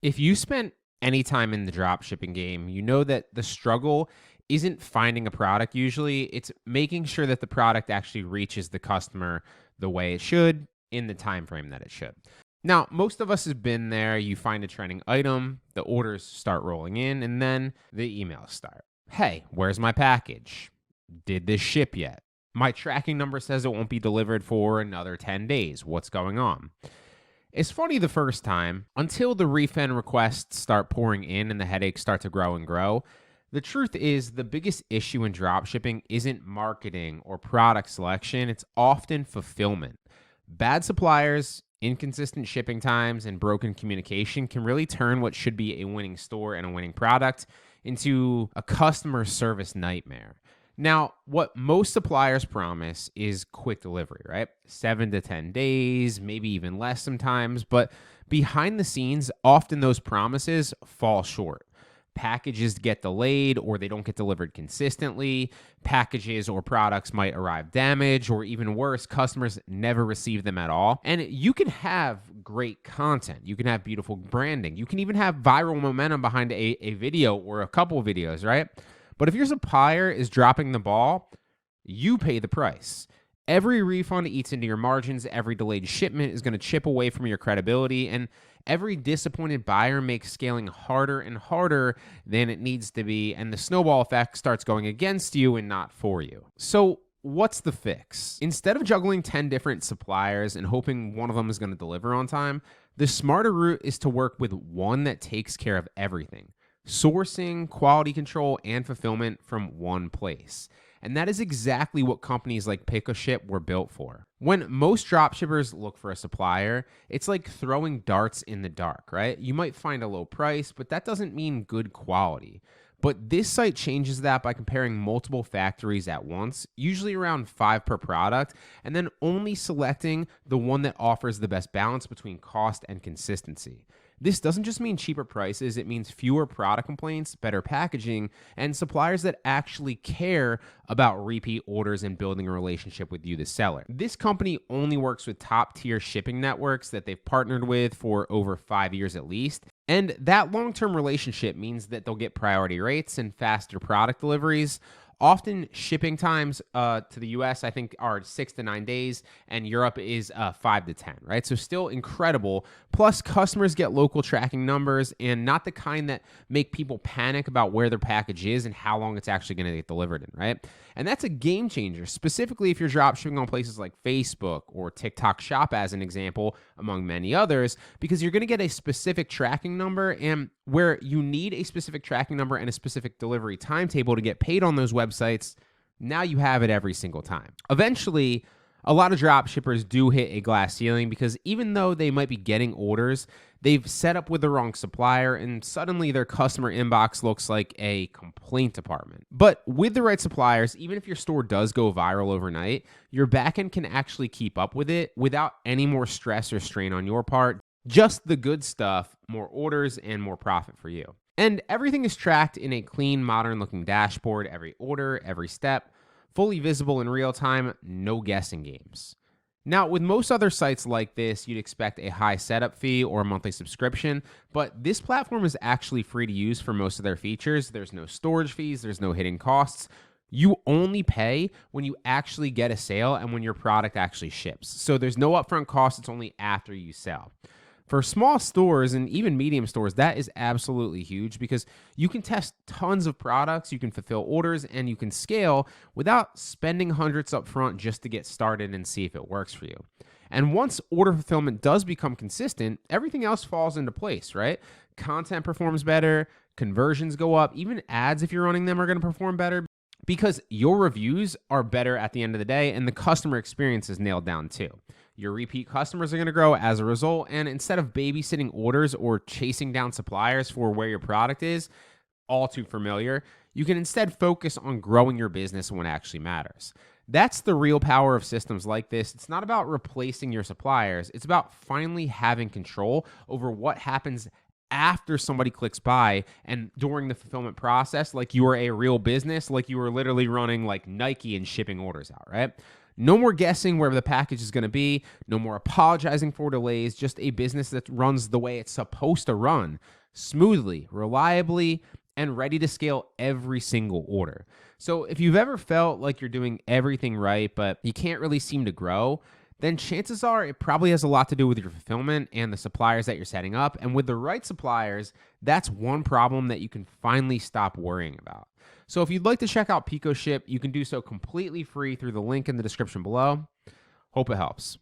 If you spent any time in the drop shipping game, you know that the struggle isn't finding a product usually, it's making sure that the product actually reaches the customer the way it should in the time frame that it should. Now, most of us have been there. You find a trending item, the orders start rolling in, and then the emails start. Hey, where's my package? Did this ship yet? My tracking number says it won't be delivered for another 10 days. What's going on? It's funny the first time until the refund requests start pouring in and the headaches start to grow and grow. The truth is, the biggest issue in dropshipping isn't marketing or product selection, it's often fulfillment. Bad suppliers, inconsistent shipping times, and broken communication can really turn what should be a winning store and a winning product into a customer service nightmare. Now, what most suppliers promise is quick delivery, right? 7 to 10 days, maybe even less sometimes, but behind the scenes, often those promises fall short. Packages get delayed or they don't get delivered consistently. Packages or products might arrive damaged, or even worse, customers never receive them at all. And you can have great content. You can have beautiful branding. You can even have viral momentum behind a video or a couple of videos, right? But if your supplier is dropping the ball, you pay the price. Every refund eats into your margins. Every delayed shipment is going to chip away from your credibility. And every disappointed buyer makes scaling harder and harder than it needs to be. And the snowball effect starts going against you and not for you. So what's the fix? Instead of juggling 10 different suppliers and hoping one of them is going to deliver on time, the smarter route is to work with one that takes care of everything. Sourcing, quality control, and fulfillment from one place. And that is exactly what companies like Pickoship were built for. When most dropshippers look for a supplier, it's like throwing darts in the dark, right? You might find a low price, but that doesn't mean good quality. But this site changes that by comparing multiple factories at once, usually around 5 per product, and then only selecting the one that offers the best balance between cost and consistency. This doesn't just mean cheaper prices, it means fewer product complaints, better packaging, and suppliers that actually care about repeat orders and building a relationship with you, the seller. This company only works with top-tier shipping networks that they've partnered with for over 5 years at least. And that long-term relationship means that they'll get priority rates and faster product deliveries. Often shipping times to the US, I think, are 6 to 9 days, and Europe is 5 to 10, right? So still incredible. Plus, customers get local tracking numbers, and not the kind that make people panic about where their package is and how long it's actually going to get delivered in, right? And that's a game changer, specifically if you're dropshipping on places like Facebook or TikTok Shop, as an example, among many others, because you're going to get a specific tracking number, and where you need a specific tracking number and a specific delivery timetable to get paid on those websites, now you have it every single time. Eventually, a lot of drop shippers do hit a glass ceiling because even though they might be getting orders, they've set up with the wrong supplier and suddenly their customer inbox looks like a complaint department. But with the right suppliers, even if your store does go viral overnight, your backend can actually keep up with it without any more stress or strain on your part. Just the good stuff, more orders, and more profit for you. And everything is tracked in a clean, modern-looking dashboard, every order, every step, fully visible in real time, no guessing games. Now, with most other sites like this, you'd expect a high setup fee or a monthly subscription, but this platform is actually free to use for most of their features. There's no storage fees, there's no hidden costs. You only pay when you actually get a sale and when your product actually ships. So there's no upfront cost, it's only after you sell. For small stores and even medium stores, that is absolutely huge because you can test tons of products, you can fulfill orders, and you can scale without spending hundreds up front just to get started and see if it works for you. And once order fulfillment does become consistent, everything else falls into place, right? Content performs better, conversions go up, even ads, if you're running them, are going to perform better because your reviews are better at the end of the day and the customer experience is nailed down too. Your repeat customers are going to grow as a result, and instead of babysitting orders or chasing down suppliers for where your product is, all too familiar, you can instead focus on growing your business when it actually matters. That's the real power of systems like this. It's not about replacing your suppliers. It's about finally having control over what happens after somebody clicks buy and during the fulfillment process, like you are a real business, like you were literally running like Nike and shipping orders out, right? No more guessing where the package is going to be. No more apologizing for delays. Just a business that runs the way it's supposed to run, smoothly, reliably, and ready to scale every single order. So if you've ever felt like you're doing everything right, but you can't really seem to grow, then chances are it probably has a lot to do with your fulfillment and the suppliers that you're setting up. And with the right suppliers, that's one problem that you can finally stop worrying about. So if you'd like to check out Pickoship, you can do so completely free through the link in the description below. Hope it helps.